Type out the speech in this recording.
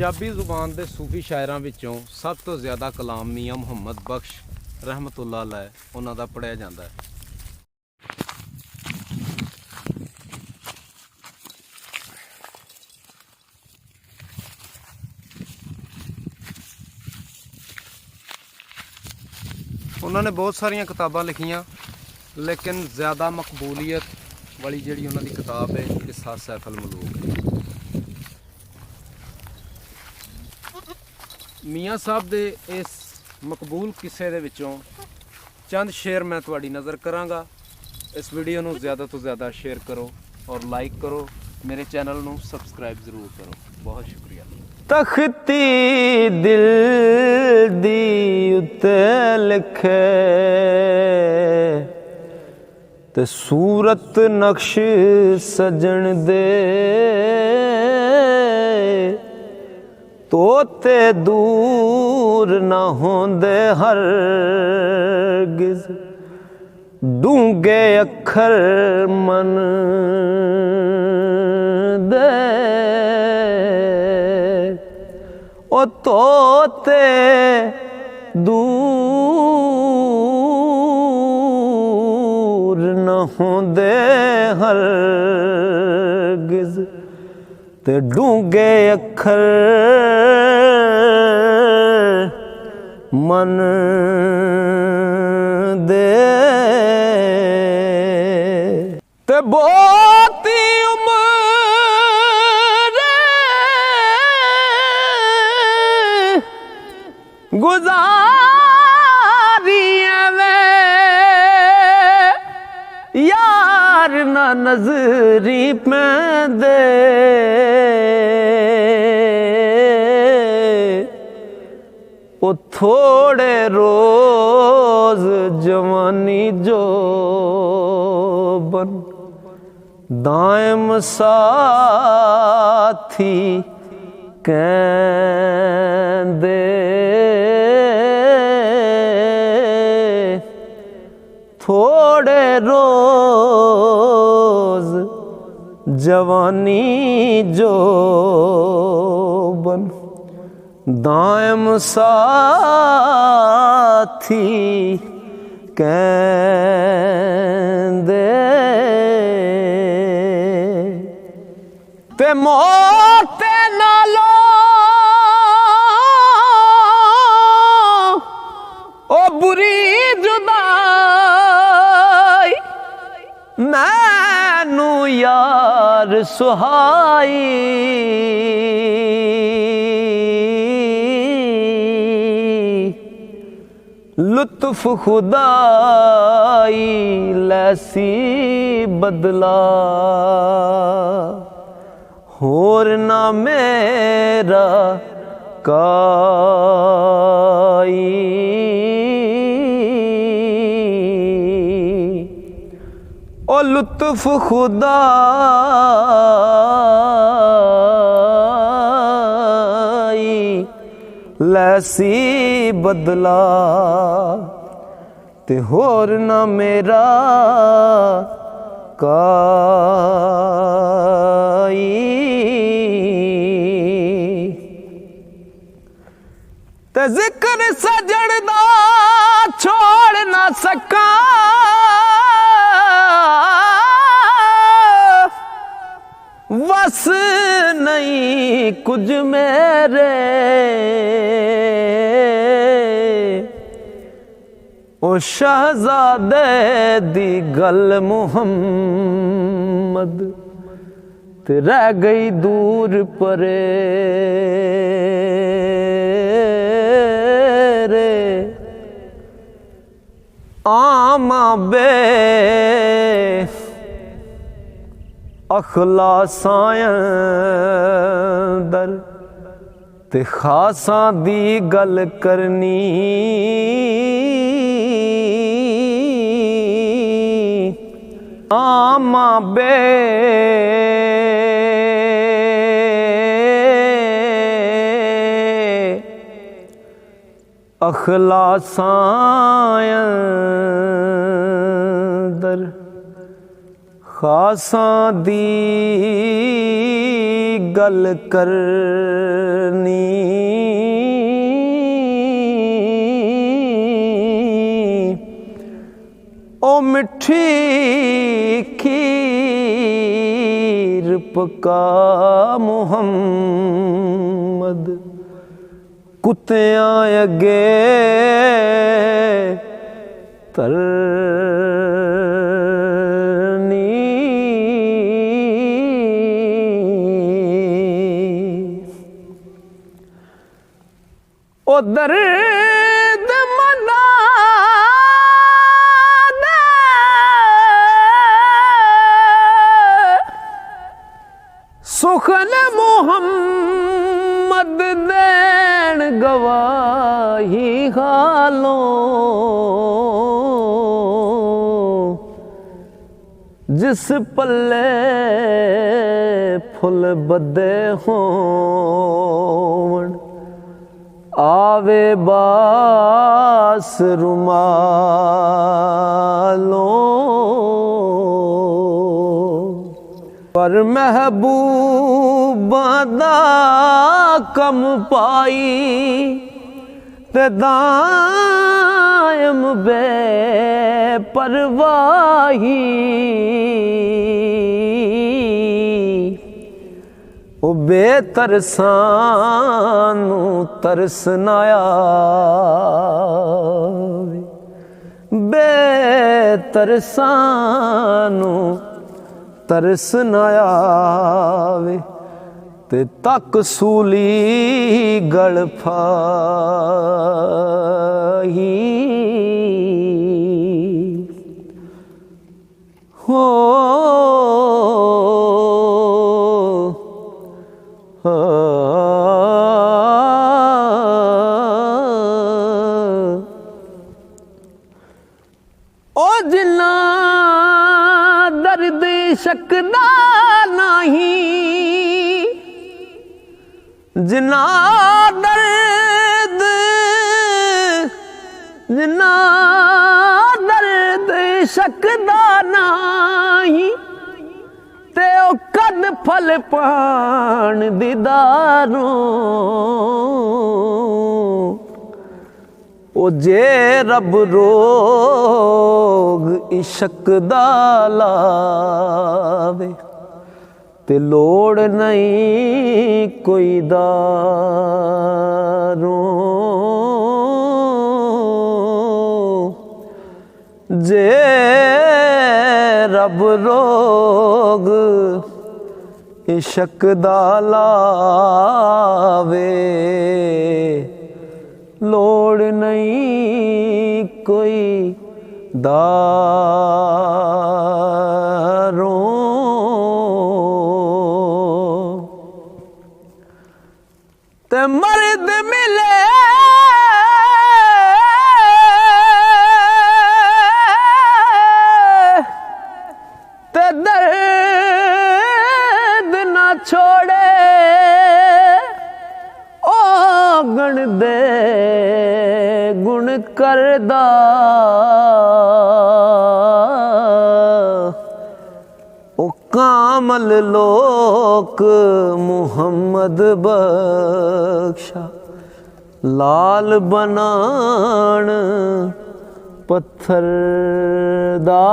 पंजाबी जुबान के सूफी शायरां विचों सब तो ज़्यादा कलाम मियाँ मुहम्मद बख्श रहमतुल्लाह अलैह उन्हां दा पढ़िया जाता है। उन्होंने बहुत सारिया किताबां लिखियां, लेकिन ज़्यादा मकबूलियत वाली जिहड़ी उन्हां दी किताब है किस्सा सैफ अल मलूक है। मियाँ साहब दे इस मकबूल किस्से दे विचों चंद शेर मैं तुहाडी नज़र करांगा। इस वीडियो नूं ज़्यादा तो ज़्यादा शेयर करो और लाइक करो, मेरे चैनल नूं सबसक्राइब ज़रूर करो। बहुत शुक्रिया। तख्ती दिल दी उत्ते लिखे ते सूरत नक्श सजन दे तोते दूर ना होंदे हरगिज़ डूंगे अखर मन दे ओ तोते दूर न होंदे हरगिज़ ते डूंगे अखर मन दे ते बहुती गुज़ारियां वे यार ना नज़री पैंदे ओ थोड़े रोज़ जवानी जो बन दायम साथी कहंदे थोड़े रोज़ जवानी जो बन दायम साथी कहंदे ते मौत नालो ओ बुरी जुदाई मैनू यार सुहाई लुत्फ खुदाई लैसी बदला होर ना मेरा काई ओ लुत्फ खुदाई लैसी बदला ते होर ना मेरा काई ते जिक्र सजण दा छोड़ ना सका वस नहीं कुछ मेरे ओ शहजादे दी गल मुहम्मद ते रह गई दूर परे रे आमा बे अखलासां दर ते खासां दी गल करनी आमा बे अखलासां दर खासां दी गल करनी ओ मिठी खीर पका मुहम्मद कुत्तियां अगे तरनी ओ दर्द मना सुखन मुहम्मद देन गवाही हालों जिस पल्ले फुल बदे होवन आवे बास रुमालों पर महबूबा दा कम पाई ते दायम बे परवाही ओ बेतरसानू तरस ना आवे बेतरसानू तरस न आवे ते तक सूली गल फाही हो ओ जिन्ना दर्द शकदा नहीं जिन्ना दर्द शकदा नहीं ते ओ कद फल पान दीदारों ओ जे रब रोग इश्क दा लावे ते लोड़ नहीं कोई दारों जे रब रोग इश्क दा लावे लोड़ नहीं कोई दारों ते मर्द मिले ते दर्द ना छोड़े ओ गण दे गुण करदा ओ कामल लोक मुहम्मद बख्शा लाल बनान पत्थर दा